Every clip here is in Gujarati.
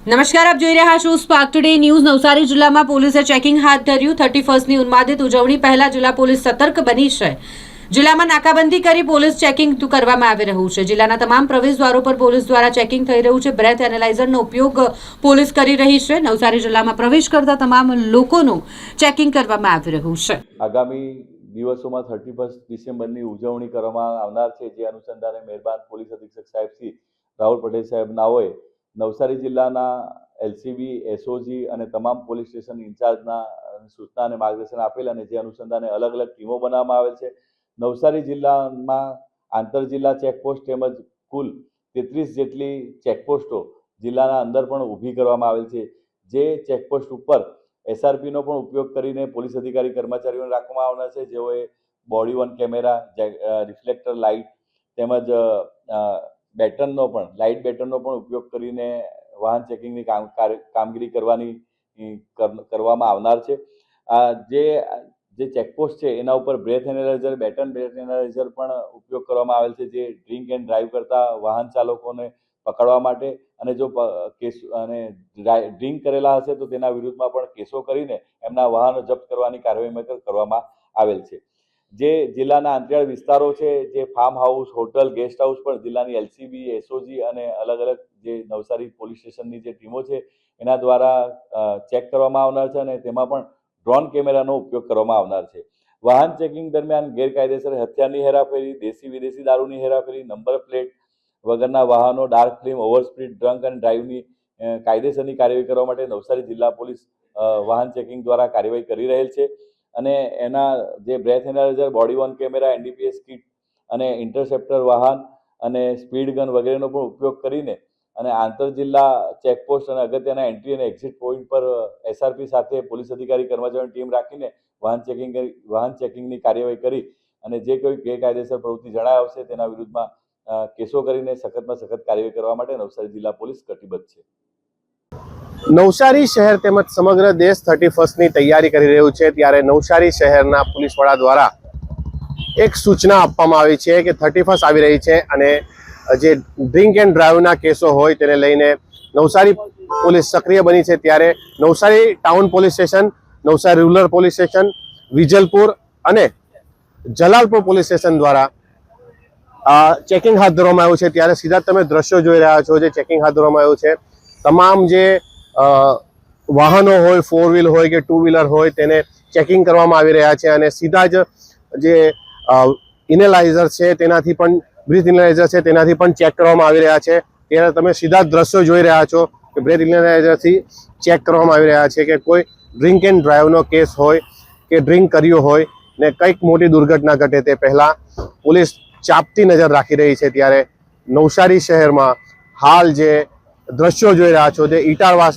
નમસ્કાર, આપ જોઈ રહ્યા છો સ્પાર્ક ટુડે ન્યૂઝ। નવસારી જિલ્લામાં પોલીસે ચેકિંગ હાથ ધર્યું। 31મી ઉન્માદિત ઉજવણી પહેલા જિલ્લા પોલીસ સતર્ક બની છે। જિલ્લામાં નાકાબંધી કરી પોલીસ ચેકિંગ કરવામાં આવી રહ્યું છે। જિલ્લાના તમામ પ્રવેશદ્વારો પર પોલીસ દ્વારા ચેકિંગ થઈ રહ્યું છે। બ્રેથ એનાલાઇઝરનો ઉપયોગ પોલીસ કરી રહી છે। નવસારી જિલ્લામાં પ્રવેશ કરતા તમામ લોકોનું ચેકિંગ કરવામાં આવી રહ્યું છે। આગામી દિવસોમાં 31 ડિસેમ્બરની ઉજવણી કરવામાં આવનાર છે, જે અનુસંધાને મહેરબાન પોલીસ અધિક્ષક સાહેબ શ્રી રાહુલ પટેલ સાહેબ નાઓએ નવસારી જિલ્લાના એલસીબી, એસઓજી અને તમામ પોલીસ સ્ટેશન ઇન્ચાર્જના સૂચના અને માર્ગદર્શન આપેલ અને જે અનુસંધાને અલગ અલગ ટીમો બનાવવામાં આવેલ છે। નવસારી જિલ્લામાં આંતરજિલ્લા ચેકપોસ્ટ તેમજ કુલ 33 જેટલી ચેકપોસ્ટો જિલ્લાના અંદર પણ ઊભી કરવામાં આવેલ છે। જે ચેકપોસ્ટ ઉપર એસઆરપીનો પણ ઉપયોગ કરીને પોલીસ અધિકારી કર્મચારીઓને રાખવામાં આવનાર છે, જેઓએ body worn camera, reflector light તેમજ બેટનનો પણ લાઇટ બેટનનો પણ ઉપયોગ કરીને વાહન ચેકિંગની કામગીરી કરવામાં આવનાર છે। જે ચેકપોસ્ટ છે એના ઉપર બ્રેથ એનાલાઇઝર, બ્રેથ એનાલાઇઝર પણ ઉપયોગ કરવામાં આવેલ છે, જે ડ્રિંક એન્ડ ડ્રાઈવ કરતા વાહન ચાલકોને પકડવા માટે અને જો કેસ અને ડ્રિંક કરેલા હશે તો તેના વિરુદ્ધમાં પણ કેસો કરીને એમના વાહનો જપ્ત કરવાની કાર્યવાહી કરવામાં આવેલ છે। જે જિલ્લાના આંતરિયાળ વિસ્તારો છે, જે farm house, hotel, guest house પણ જિલ્લાની એલસીબી, એસઓજી અને અલગ અલગ જે નવસારી પોલીસ સ્ટેશનની જે ટીમો છે એના દ્વારા ચેક કરવામાં આવનાર છે અને તેમાં પણ ડ્રોન કેમેરાનો ઉપયોગ કરવામાં આવનાર છે। વાહન ચેકિંગ દરમિયાન ગેરકાયદેસર હથિયારની હેરાફેરી, દેશી વિદેશી દારૂની હેરાફેરી, નંબર પ્લેટ વગરના વાહનો, ડાર્ક ફિલ્મ, ઓવરસ્પીડ, ડ્રંક અને ડ્રાઈવની કાયદેસરની કાર્યવાહી કરવા માટે નવસારી જિલ્લા પોલીસ વાહન ચેકિંગ દ્વારા કાર્યવાહી કરી રહેલ છે અને એના જે breath analyser, body worn camera, NDPS kit અને ઇન્ટરસેપ્ટર વાહન અને સ્પીડ ગન વગેરેનો પણ ઉપયોગ કરીને અને આંતર જિલ્લા ચેકપોસ્ટ અને અગત્યના એન્ટ્રી અને એક્ઝિટ પોઈન્ટ પર એસઆરપી સાથે પોલીસ અધિકારી કર્મચારીઓની ટીમ રાખીને વાહન ચેકિંગની કાર્યવાહી કરી અને જે કોઈ ગેરકાયદેસર પ્રવૃત્તિ જણાય આવશે તેના વિરુદ્ધમાં કેસો કરીને સખતમાં સખત કાર્યવાહી કરવા માટે નવસારી જિલ્લા પોલીસ કટિબદ્ધ છે। નવસારી શહેર તેમજ સમગ્ર દેશ 31ની તૈયારી કરી રહ્યું છે, ત્યારે નવસારી શહેરના પોલીસ વડા દ્વારા એક સૂચના આપવામાં આવી છે કે 31 આવી રહી છે અને જે ડ્રિંક એન્ડ ડ્રાઈવના કેસો હોય તેને લઈને નવસારી પોલીસ સક્રિય બની છે। ત્યારે Navsari town police station, Navsari rural police station, Vijalpur અને જલાલપુર પોલીસ સ્ટેશન દ્વારા ચેકિંગ હાથ ધરવામાં આવ્યું છે। ત્યારે સીધા તમે દ્રશ્યો જોઈ રહ્યા છો, જે ચેકિંગ હાથ ધરવામાં આવ્યું છે। તમામ જે વાહનો હોય, 4 વ્હીલ હોય કે 2 વ્હીલર હોય, તેને ચેકિંગ કરવામાં આવી રહ્યા છે અને સીધા જ જે ઇનેલાઇઝર છે તેનાથી પણ, બ્રીથ ઇનેલાઇઝર છે તેનાથી પણ ચેક કરવામાં આવી રહ્યા છે। ત્યારે તમે સીધા દ્રશ્યો જોઈ રહ્યા છો કે બ્રેથ ઇનેલાઇઝરથી ચેક કરવામાં આવી રહ્યા છે કે કોઈ ડ્રિંક એન્ડ ડ્રાઈવનો કેસ હોય કે ડ્રિંક કર્યું હોય ને કંઈક મોટી દુર્ઘટના ઘટે તે પહેલાં પોલીસ ચાંપતી નજર રાખી રહી છે। ત્યારે નવસારી શહેરમાં હાલ જે દ્રશ્યો જોઈ રહ્યા છો તે ઇટારવા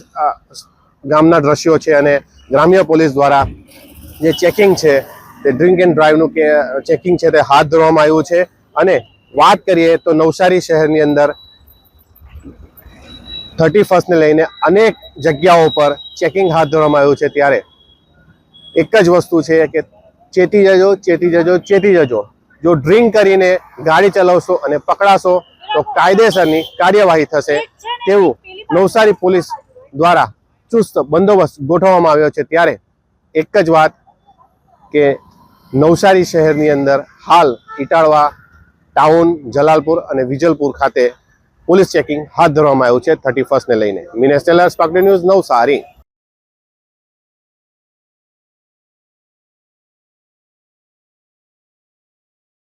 ગામના દ્રશ્યો છે અને ગ્રામ્ય પોલીસ દ્વારા જે ચેકિંગ છે તે ડ્રિંક એન્ડ ડ્રાઈવનું ચેકિંગ છે તે હાથ ધરવામાં આવ્યું છે। અને વાત કરીએ તો નવસારી શહેરની અંદર 31ને લઈને અનેક જગ્યાઓ પર ચેકિંગ હાથ ધરવામાં આવ્યું છે। ત્યારે એક જ વસ્તુ છે કે ચેતી જજો, ચેતી જજો, ચેતી જજો। જો ડ્રિંક કરીને ગાડી ચલાવશો અને પકડાશો તો કાયદેસરની કાર્યવાહી થશે તેવું નવસારી પોલીસ દ્વારા ચુસ્ત બંદોબસ્ત ગોઠવવામાં આવ્યો છે। ત્યારે એક જ વાત કે નવસારી શહેરની અંદર હાલ ઇટાળવા ટાઉન, જલાલપુર અને વિજલપુર ખાતે પોલીસ ચેકિંગ હાથ ધરવામાં આવ્યું છે 31ને લઈને। Minesh Tailor, Spark Today News, Navsari.